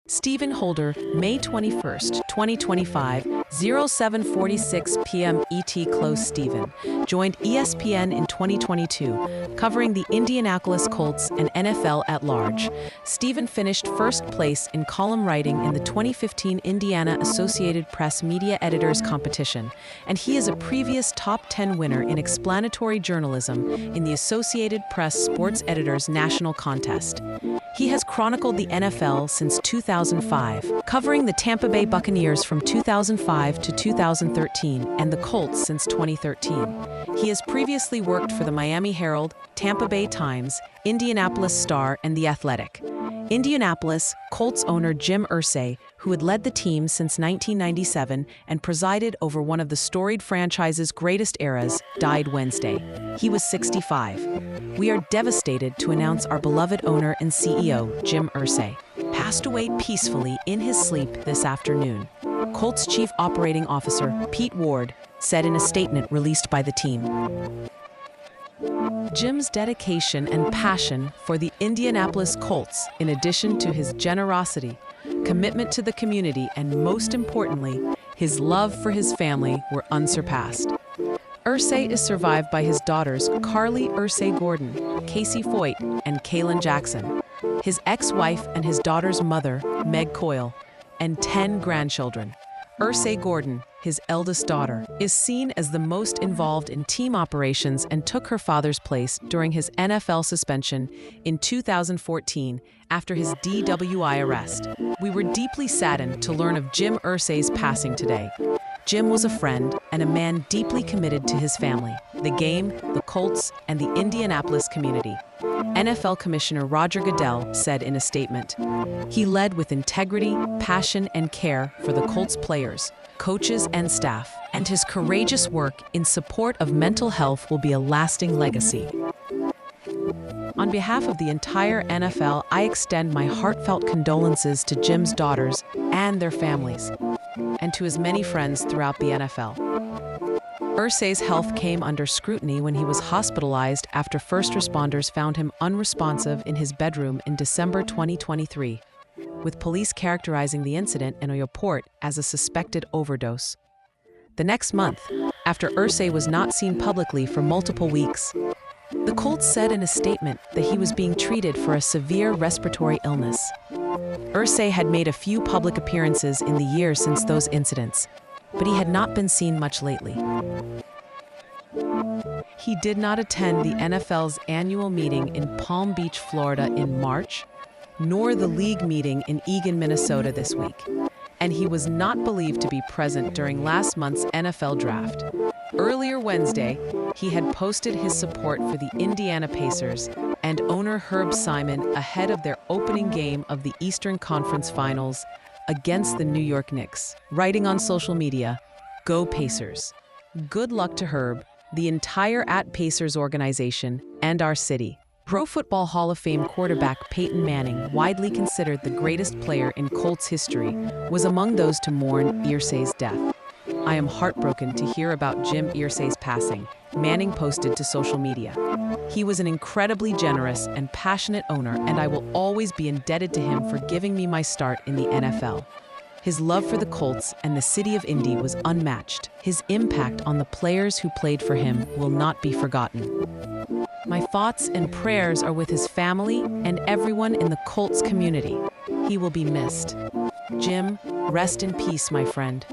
Stephen Holder, May 21st, 2025, 0746 p.m. ET. Close. Stephen joined ESPN in 2022, covering the Indianapolis Colts and NFL at large. Stephen finished first place in column writing in the 2015 Indiana Associated Press Media Editors Competition, and he is a previous top 10 winner in explanatory journalism in the Associated Press Sports Editors National Contest. He has chronicled the NFL since 2005, covering the Tampa Bay Buccaneers from 2005 to 2013 and the Colts since 2013. He has previously worked for the Miami Herald, Tampa Bay Times, Indianapolis Star, and The Athletic. Indianapolis Colts owner Jim Irsay, who had led the team since 1997 and presided over one of the storied franchise's greatest eras, died Wednesday. He was 65. We are devastated to announce our beloved owner and CEO, Jim Irsay, passed away peacefully in his sleep this afternoon. Colts Chief Operating Officer Pete Ward said in a statement released by the team. Jim's dedication and passion for the Indianapolis Colts, in addition to his generosity, commitment to the community, and most importantly, his love for his family, were unsurpassed. Irsay is survived by his daughters Carly Irsay-Gordon, Casey Foyt, and Kaylin Jackson, his ex-wife and his daughter's mother, Meg Coyle, and 10 grandchildren. Irsay-Gordon, his eldest daughter, is seen as the most involved in team operations and took her father's place during his NFL suspension in 2014 after his DWI arrest. We were deeply saddened to learn of Jim Irsay's passing today. Jim was a friend and a man deeply committed to his family, the game, the Colts, and the Indianapolis community. NFL Commissioner Roger Goodell said in a statement, "He led with integrity, passion, and care for the Colts players, coaches, and staff, and his courageous work in support of mental health will be a lasting legacy." On behalf of the entire NFL, I extend my heartfelt condolences to Jim's daughters and their families, and to his many friends throughout the NFL. Irsay's health came under scrutiny when he was hospitalized after first responders found him unresponsive in his bedroom in December 2023, with police characterizing the incident in a report as a suspected overdose. The next month, after Irsay was not seen publicly for multiple weeks, the Colts said in a statement that he was being treated for a severe respiratory illness. Irsay had made a few public appearances in the year since those incidents, but he had not been seen much lately. He did not attend the NFL's annual meeting in Palm Beach, Florida in March, nor the league meeting in Eagan, Minnesota this week, and he was not believed to be present during last month's NFL draft. Earlier Wednesday, he had posted his support for the Indiana Pacers and owner Herb Simon ahead of their opening game of the Eastern Conference Finals against the New York Knicks, writing on social media, "Go Pacers." Good luck to Herb, the entire @Pacers organization, and our city. Pro Football Hall of Fame quarterback Peyton Manning, widely considered the greatest player in Colts history, was among those to mourn Irsay's death. "I am heartbroken to hear about Jim Irsay's passing," Manning posted to social media. "He was an incredibly generous and passionate owner, and I will always be indebted to him for giving me my start in the NFL. His love for the Colts and the city of Indy was unmatched. His impact on the players who played for him will not be forgotten. My thoughts and prayers are with his family and everyone in the Colts community. He will be missed. Jim, rest in peace, my friend."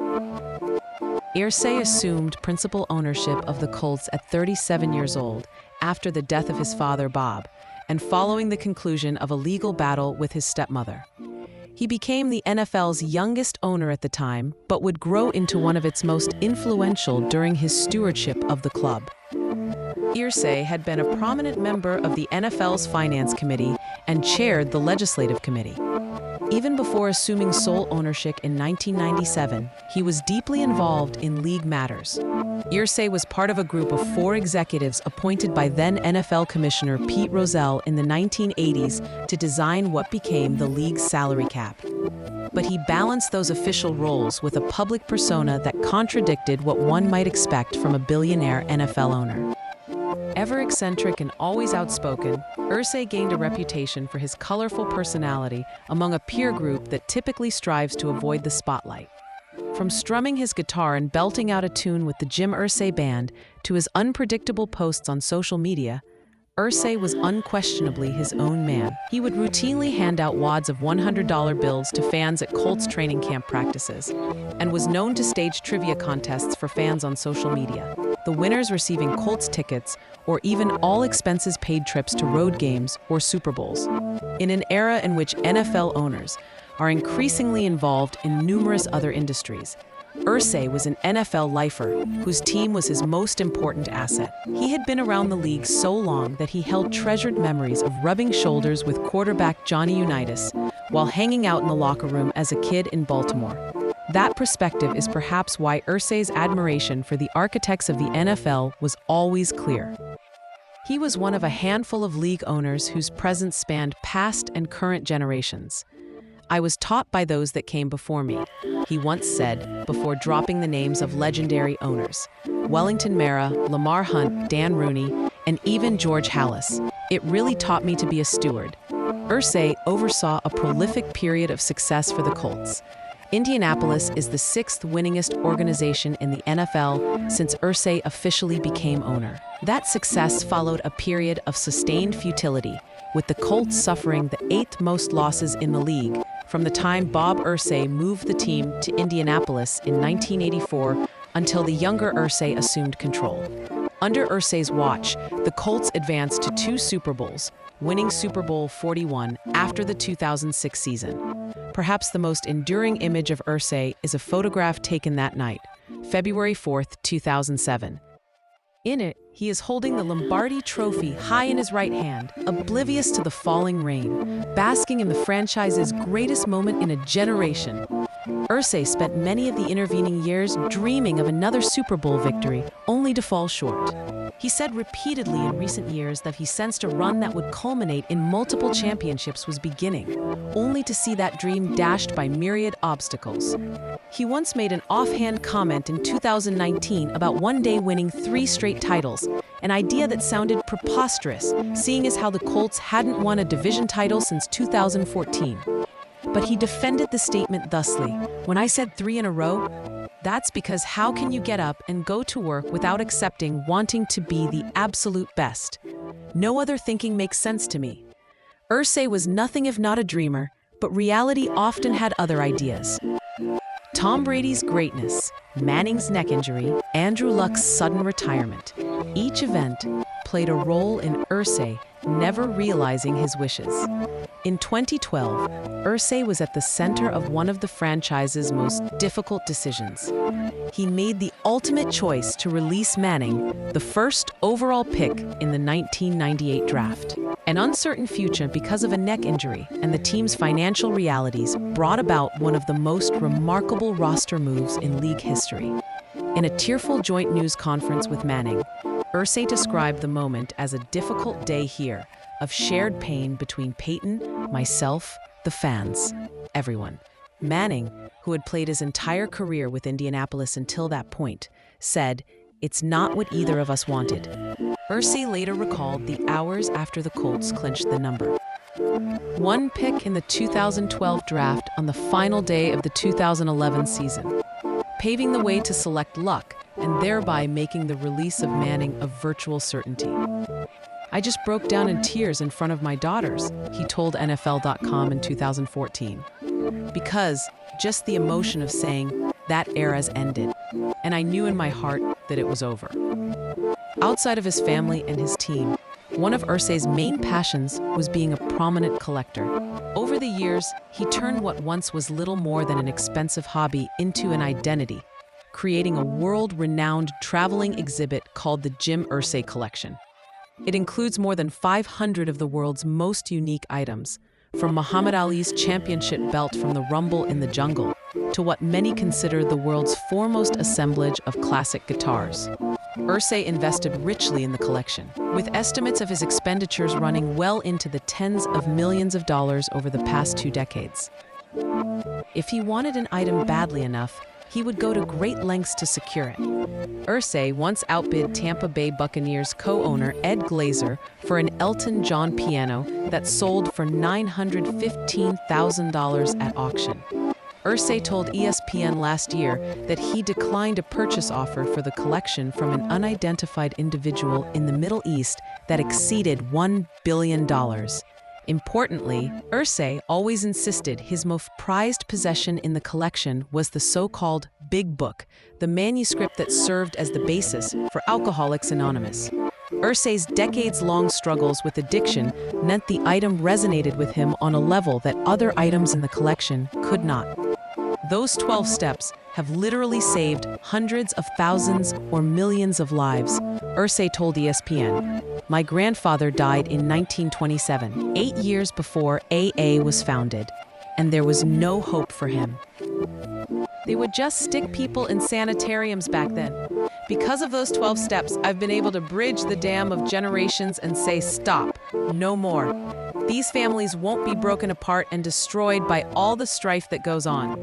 Irsay assumed principal ownership of the Colts at 37 years old after the death of his father, Bob, and following the conclusion of a legal battle with his stepmother. He became the NFL's youngest owner at the time, but would grow into one of its most influential during his stewardship of the club. Irsay had been a prominent member of the NFL's Finance Committee and chaired the Legislative Committee. Even before assuming sole ownership in 1997, he was deeply involved in league matters. Irsay was part of a group of 4 executives appointed by then NFL Commissioner Pete Rozelle in the 1980s to design what became the league's salary cap. But he balanced those official roles with a public persona that contradicted what one might expect from a billionaire NFL owner. Ever eccentric and always outspoken, Irsay gained a reputation for his colorful personality among a peer group that typically strives to avoid the spotlight. From strumming his guitar and belting out a tune with the Jim Irsay Band to his unpredictable posts on social media, Irsay was unquestionably his own man. He would routinely hand out wads of $100 bills to fans at Colts training camp practices, and was known to stage trivia contests for fans on social media, the winners receiving Colts tickets or even all-expenses-paid trips to road games or Super Bowls. In an era in which NFL owners are increasingly involved in numerous other industries, Irsay was an NFL lifer whose team was his most important asset. He had been around the league so long that he held treasured memories of rubbing shoulders with quarterback Johnny Unitas while hanging out in the locker room as a kid in Baltimore. That perspective is perhaps why Irsay's admiration for the architects of the NFL was always clear. He was one of a handful of league owners whose presence spanned past and current generations. "I was taught by those that came before me," he once said before dropping the names of legendary owners: Wellington Mara, Lamar Hunt, Dan Rooney, and even George Halas. "It really taught me to be a steward." Irsay oversaw a prolific period of success for the Colts. Indianapolis is the sixth winningest organization in the NFL since Irsay officially became owner. That success followed a period of sustained futility, with the Colts suffering the eighth most losses in the league from the time Bob Irsay moved the team to Indianapolis in 1984 until the younger Irsay assumed control. Under Irsay's watch, the Colts advanced to 2 Super Bowls, winning Super Bowl 41 after the 2006 season. Perhaps the most enduring image of Irsay is a photograph taken that night, February 4th, 2007. In it, he is holding the Lombardi Trophy high in his right hand, oblivious to the falling rain, basking in the franchise's greatest moment in a generation. Irsay spent many of the intervening years dreaming of another Super Bowl victory, only to fall short. He said repeatedly in recent years that he sensed a run that would culminate in multiple championships was beginning, only to see that dream dashed by myriad obstacles. He once made an offhand comment in 2019 about one day winning 3 straight titles, an idea that sounded preposterous, seeing as how the Colts hadn't won a division title since 2014. But he defended the statement thusly: "When I said 3 in a row, that's because how can you get up and go to work without accepting wanting to be the absolute best? No other thinking makes sense to me." Irsay was nothing if not a dreamer, but reality often had other ideas. Tom Brady's greatness, Manning's neck injury, Andrew Luck's sudden retirement. Each event played a role in Irsay never realizing his wishes. In 2012, Irsay was at the center of one of the franchise's most difficult decisions. He made the ultimate choice to release Manning, the first overall pick in the 1998 draft. An uncertain future because of a neck injury and the team's financial realities brought about one of the most remarkable roster moves in league history. In a tearful joint news conference with Manning, Irsay described the moment as a difficult day here, of shared pain between Peyton, myself, the fans, everyone. Manning, who had played his entire career with Indianapolis until that point, said, "It's not what either of us wanted." Irsay later recalled the hours after the Colts clinched the number 1 pick in the 2012 draft on the final day of the 2011 season, paving the way to select Luck and thereby making the release of Manning a virtual certainty. "I just broke down in tears in front of my daughters," he told NFL.com in 2014. "Because just the emotion of saying, that era's ended, and I knew in my heart that it was over." Outside of his family and his team, one of Irsay's main passions was being a prominent collector. Over the years, he turned what once was little more than an expensive hobby into an identity, creating a world-renowned traveling exhibit called the Jim Irsay Collection. It includes more than 500 of the world's most unique items, from Muhammad Ali's championship belt from the Rumble in the Jungle to what many consider the world's foremost assemblage of classic guitars. Irsay invested richly in the collection, with estimates of his expenditures running well into the tens of millions of dollars over the past 2 decades. If he wanted an item badly enough, he would go to great lengths to secure it. Irsay once outbid Tampa Bay Buccaneers co-owner Ed Glazer for an Elton John piano that sold for $915,000 at auction. Irsay told ESPN last year that he declined a purchase offer for the collection from an unidentified individual in the Middle East that exceeded $1 billion. Importantly, Irsay always insisted his most prized possession in the collection was the so-called Big Book, the manuscript that served as the basis for Alcoholics Anonymous. Irsay's decades-long struggles with addiction meant the item resonated with him on a level that other items in the collection could not. Those 12 steps have literally saved hundreds of thousands or millions of lives. Irsay told ESPN, "My grandfather died in 1927, 8 years before AA was founded, and there was no hope for him. They would just stick people in sanitariums back then. Because of those 12 steps, I've been able to bridge the dam of generations and say, stop, no more. These families won't be broken apart and destroyed by all the strife that goes on."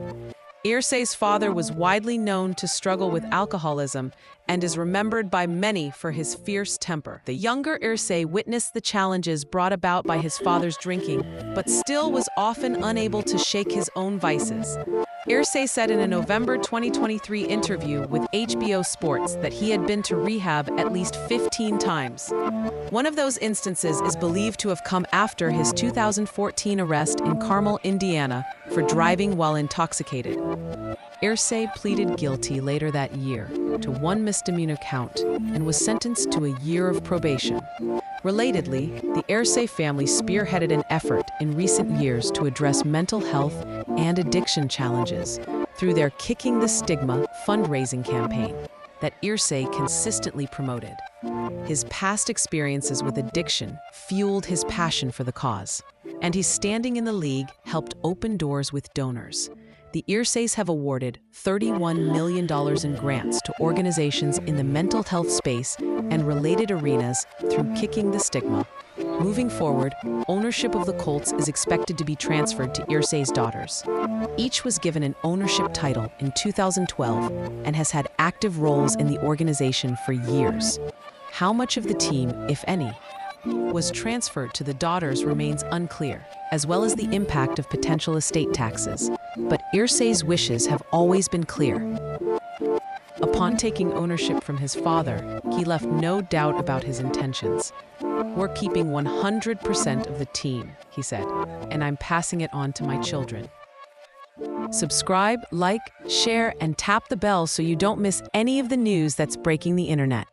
Irsay's father was widely known to struggle with alcoholism and is remembered by many for his fierce temper. The younger Irsay witnessed the challenges brought about by his father's drinking, but still was often unable to shake his own vices. Irsay said in a November 2023 interview with HBO Sports that he had been to rehab at least 15 times. One of those instances is believed to have come after his 2014 arrest in Carmel, Indiana, for driving while intoxicated. Irsay pleaded guilty later that year to one misdemeanor count and was sentenced to a year of probation. Relatedly, the Irsay family spearheaded an effort in recent years to address mental health and addiction challenges through their Kicking the Stigma fundraising campaign that Irsay consistently promoted. His past experiences with addiction fueled his passion for the cause, and his standing in the league helped open doors with donors. The Irsays have awarded $31 million in grants to organizations in the mental health space and related arenas through Kicking the Stigma. Moving forward, ownership of the Colts is expected to be transferred to Irsay's daughters. Each was given an ownership title in 2012 and has had active roles in the organization for years. How much of the team, if any, was transferred to the daughters remains unclear, as well as the impact of potential estate taxes. But Irsay's wishes have always been clear. Upon taking ownership from his father, he left no doubt about his intentions. "We're keeping 100% of the team," he said, "and I'm passing it on to my children." Subscribe, like, share, and tap the bell so you don't miss any of the news that's breaking the internet.